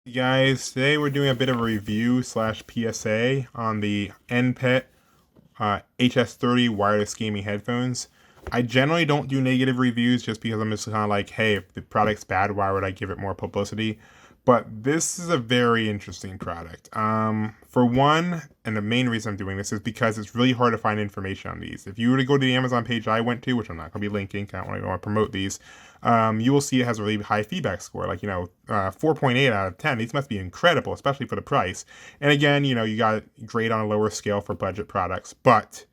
Hey guys, today we're doing a bit of a review slash PSA on the NPet HS30 wireless gaming headphones. I generally don't do negative reviews just because I'm just kind of like, hey, if the product's bad, why would I give it more publicity? But this is a very interesting product. For one, and the main reason I'm doing this is because it's really hard to find information on these. If you were to go to the Amazon page I went to, which I'm not going to be linking, I don't want to promote these, you will see it has a really high feedback score, like 4.8 out of 10. These must be incredible, especially for the price. And again, you got it great on a lower scale for budget products, but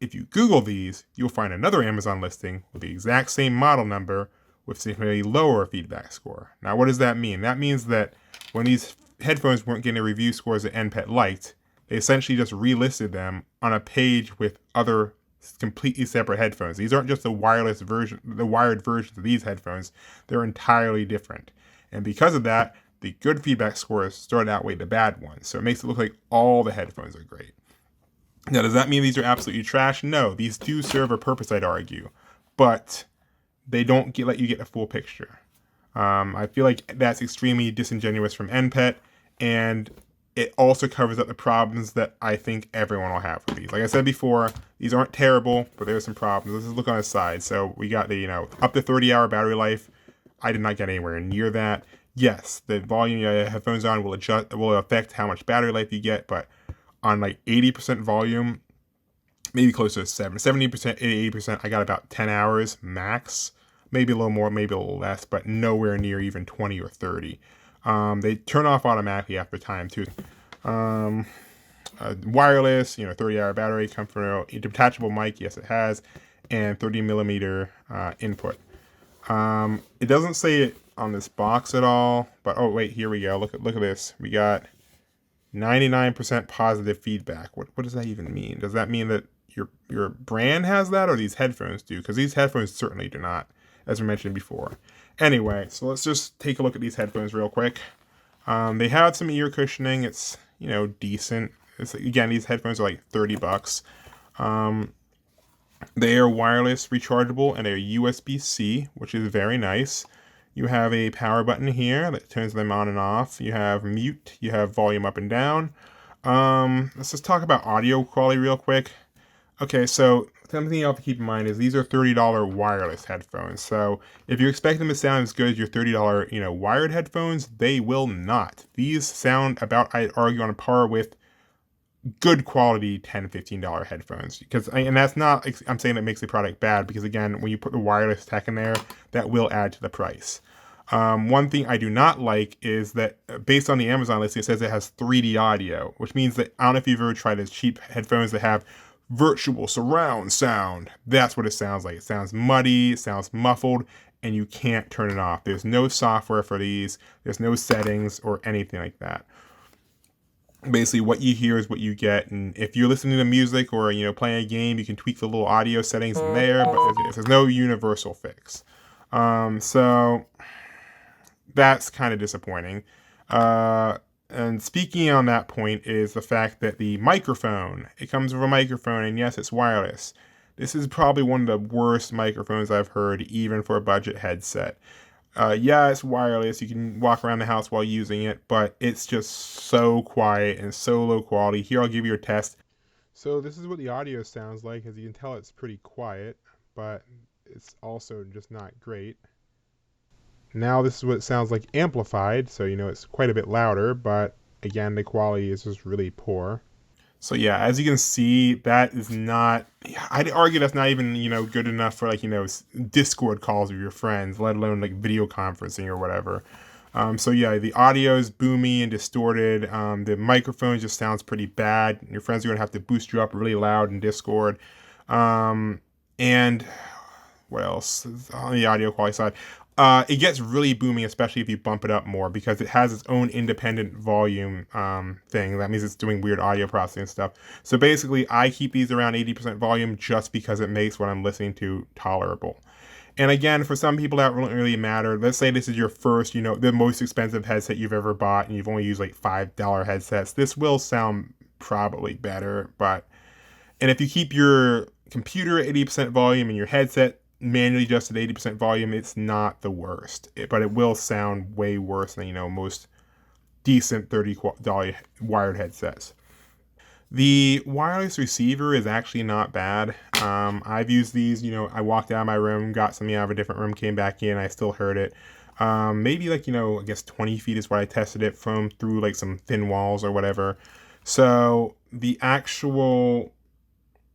if you Google these, you'll find another Amazon listing with the exact same model number with significantly lower feedback score. Now, what does that mean? That means that when these headphones weren't getting review scores that NPet liked, they essentially just relisted them on a page with other completely separate headphones. These aren't just the wireless version, the wired versions of these headphones. They're entirely different. And because of that, the good feedback scores start to outweigh the bad ones. So it makes it look like all the headphones are great. Now, does that mean these are absolutely trash? No, these do serve a purpose, I'd argue, but they don't let you get a full picture. I feel like that's extremely disingenuous from NPet, and it also covers up the problems that I think everyone will have with these. Like I said before, these aren't terrible, but there's some problems. Let's look on the side. So we got the up to 30-hour battery life. I did not get anywhere near that. Yes, the volume you have headphones on will affect how much battery life you get, but on like 80% volume, maybe close to 70%, 80%, I got about 10 hours max. Maybe a little more, maybe a little less, but nowhere near even 20 or 30. They turn off automatically after time too. Wireless, 30-hour battery, comfortable, detachable mic, yes it has, and 30mm input. It doesn't say it on this box at all, but oh wait, here we go. Look at this. We got 99% positive feedback. What does that even mean? Does that mean that your brand has that, or these headphones do? Because these headphones certainly do not, as we mentioned before. Anyway, so let's just take a look at these headphones real quick. They have some ear cushioning. It's decent. Again, these headphones are like $30. They are wireless rechargeable and they're USB-C, which is very nice. You have a power button here that turns them on and off. You have mute. You have volume up and down. Let's just talk about audio quality real quick. Okay, so something you have to keep in mind is these are $30 wireless headphones. So if you expect them to sound as good as your $30, wired headphones, they will not. These sound about, I'd argue, on a par with good quality $10, $15 headphones. And that's not, I'm saying that makes the product bad, because again, when you put the wireless tech in there, that will add to the price. One thing I do not like is that based on the Amazon listing, it says it has 3D audio, which means that, I don't know if you've ever tried those cheap headphones that have virtual surround sound. That's what it sounds like. It sounds muddy, it sounds muffled, and you can't turn it off. There's no software for these. There's no settings or anything like that. Basically, what you hear is what you get, and if you're listening to music or playing a game, you can tweak the little audio settings in there, but there's no universal fix. So that's kind of disappointing. And speaking on that point is the fact that the microphone, it comes with a microphone, and yes, it's wireless. This is probably one of the worst microphones I've heard, even for a budget headset. Yeah, it's wireless. You can walk around the house while using it, but it's just so quiet and so low quality. Here, I'll give you a test. So this is what the audio sounds like. As you can tell, it's pretty quiet, but it's also just not great. Now this is what it sounds like amplified, so it's quite a bit louder, but again, the quality is just really poor. So yeah, as you can see, that is not, I'd argue that's not even, good enough for Discord calls with your friends, let alone like video conferencing or whatever. So yeah, the audio is boomy and distorted. The microphone just sounds pretty bad. Your friends are going to have to boost you up really loud in Discord. And what else on the audio quality side? It gets really boomy, especially if you bump it up more, because it has its own independent volume thing. That means it's doing weird audio processing stuff. So basically, I keep these around 80% volume just because it makes what I'm listening to tolerable. And again, for some people that won't really matter. Let's say this is your first, the most expensive headset you've ever bought, and you've only used like $5 headsets. This will sound probably better, and if you keep your computer at 80% volume and your headset manually adjusted 80% volume, it's not the worst, but it will sound way worse than most decent $30 wired headsets. The wireless receiver is actually not bad. I've used these, I walked out of my room, got something out of a different room, came back in, I still heard it. Maybe like, I guess 20 feet is what I tested it from, through like some thin walls or whatever. So the actual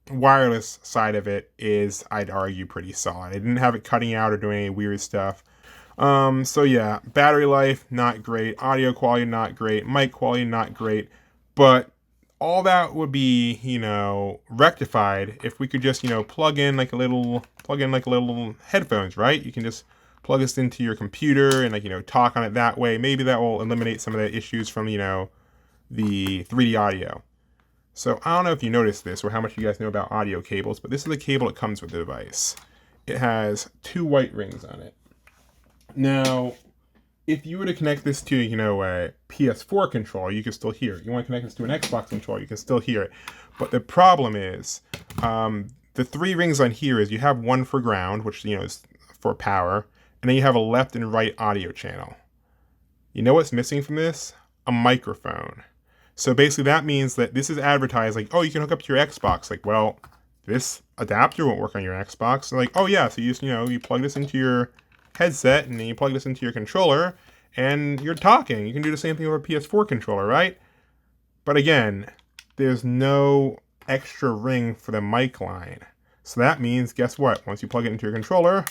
wireless side of it is, I'd argue, pretty solid. I didn't have it cutting out or doing any weird stuff. So yeah, battery life, not great. Audio quality, not great. Mic quality, not great. But all that would be, rectified if we could just, plug in like a little headphones, right? You can just plug this into your computer and talk on it that way. Maybe that will eliminate some of the issues from, the 3D audio. So I don't know if you noticed this or how much you guys know about audio cables, but this is the cable that comes with the device. It has 2 white rings on it. Now, if you were to connect this to, a PS4 controller, you can still hear it. You want to connect this to an Xbox controller, you can still hear it. But the problem is, the 3 rings on here is you have one for ground, which, is for power, and then you have a left and right audio channel. You know what's missing from this? A microphone. So basically that means that this is advertised like, oh, you can hook up to your Xbox. Like, well, this adapter won't work on your Xbox. They're like, oh yeah, so you just, you plug this into your headset and then you plug this into your controller and you're talking. You can do the same thing with a PS4 controller, right? But again, there's no extra ring for the mic line. So that means, guess what? Once you plug it into your controller,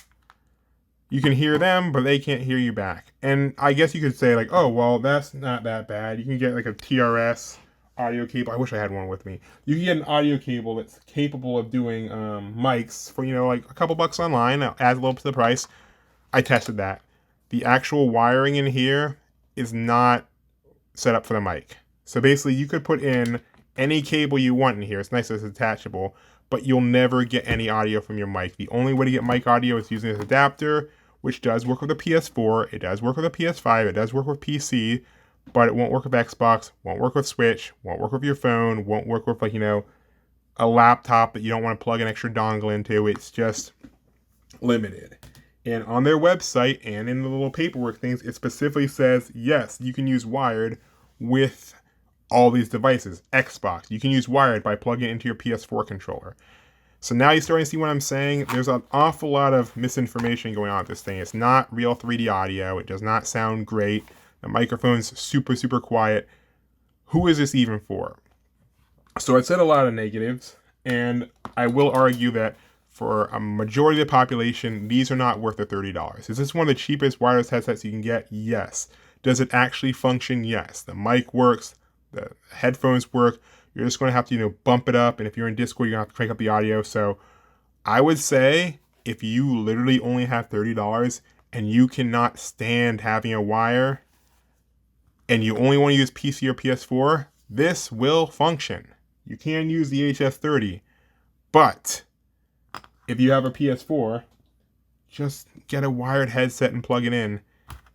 you can hear them, but they can't hear you back. And I guess you could say like, oh, well, that's not that bad. You can get like a TRS audio cable. I wish I had one with me. You can get an audio cable that's capable of doing mics for, like a couple bucks online. Adds a little to the price. I tested that. The actual wiring in here is not set up for the mic. So basically you could put in any cable you want in here. It's nice that it's detachable, but you'll never get any audio from your mic. The only way to get mic audio is using this adapter, which does work with a PS4, it does work with a PS5, it does work with PC, but it won't work with Xbox, won't work with Switch, won't work with your phone, won't work with a laptop that you don't want to plug an extra dongle into. It's just limited. And on their website and in the little paperwork things, it specifically says, yes, you can use wired with all these devices. Xbox, you can use wired by plugging it into your PS4 controller. So now you're starting to see what I'm saying. There's an awful lot of misinformation going on with this thing. It's not real 3D audio. It does not sound great. The microphone's super, super quiet. Who is this even for? So I said a lot of negatives, and I will argue that for a majority of the population, these are not worth the $30. Is this one of the cheapest wireless headsets you can get? Yes. Does it actually function? Yes. The mic works. The headphones work. You're just going to have to, bump it up. And if you're in Discord, you're going to have to crank up the audio. So I would say if you literally only have $30 and you cannot stand having a wire and you only want to use PC or PS4, this will function. You can use the HS30. But if you have a PS4, just get a wired headset and plug it in.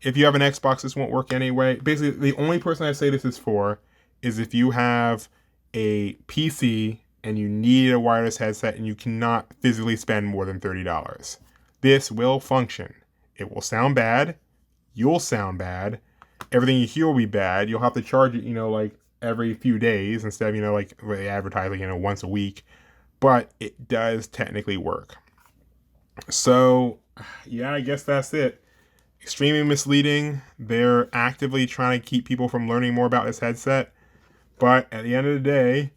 If you have an Xbox, this won't work anyway. Basically, the only person I say this is for is if you have a PC and you need a wireless headset and you cannot physically spend more than $30. This will function. It will sound bad. You'll sound bad. Everything you hear will be bad. You'll have to charge it, every few days instead of, they advertise, once a week. But it does technically work. So, yeah, I guess that's it. Extremely misleading. They're actively trying to keep people from learning more about this headset. But at the end of the day,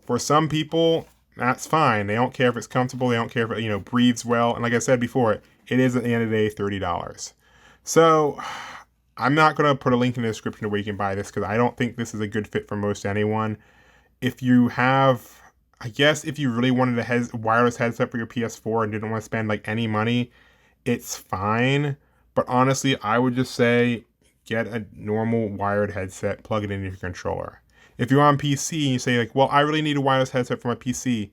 for some people, that's fine. They don't care if it's comfortable. They don't care if it, breathes well. And like I said before, it is at the end of the day $30. So I'm not going to put a link in the description where you can buy this because I don't think this is a good fit for most anyone. If you have, I guess if you really wanted a wireless headset for your PS4 and didn't want to spend any money, it's fine. But honestly, I would just say get a normal wired headset, plug it into your controller. If you're on PC and you say well, I really need a wireless headset for my PC,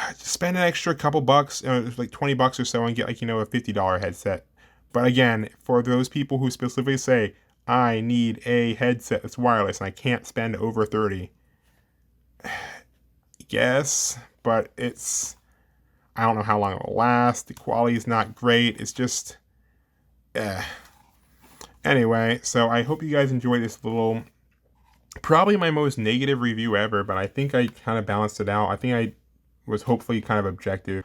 just spend an extra couple bucks, like $20 or so, and get a $50 headset. But again, for those people who specifically say, I need a headset that's wireless and I can't spend over $30, yes, but I don't know how long it will last. The quality is not great. It's just, Anyway, so I hope you guys enjoyed this little, probably my most negative review ever, but I think I kind of balanced it out. I think I was hopefully kind of objective.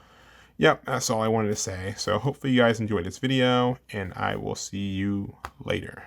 Yep, that's all I wanted to say. So hopefully you guys enjoyed this video, and I will see you later.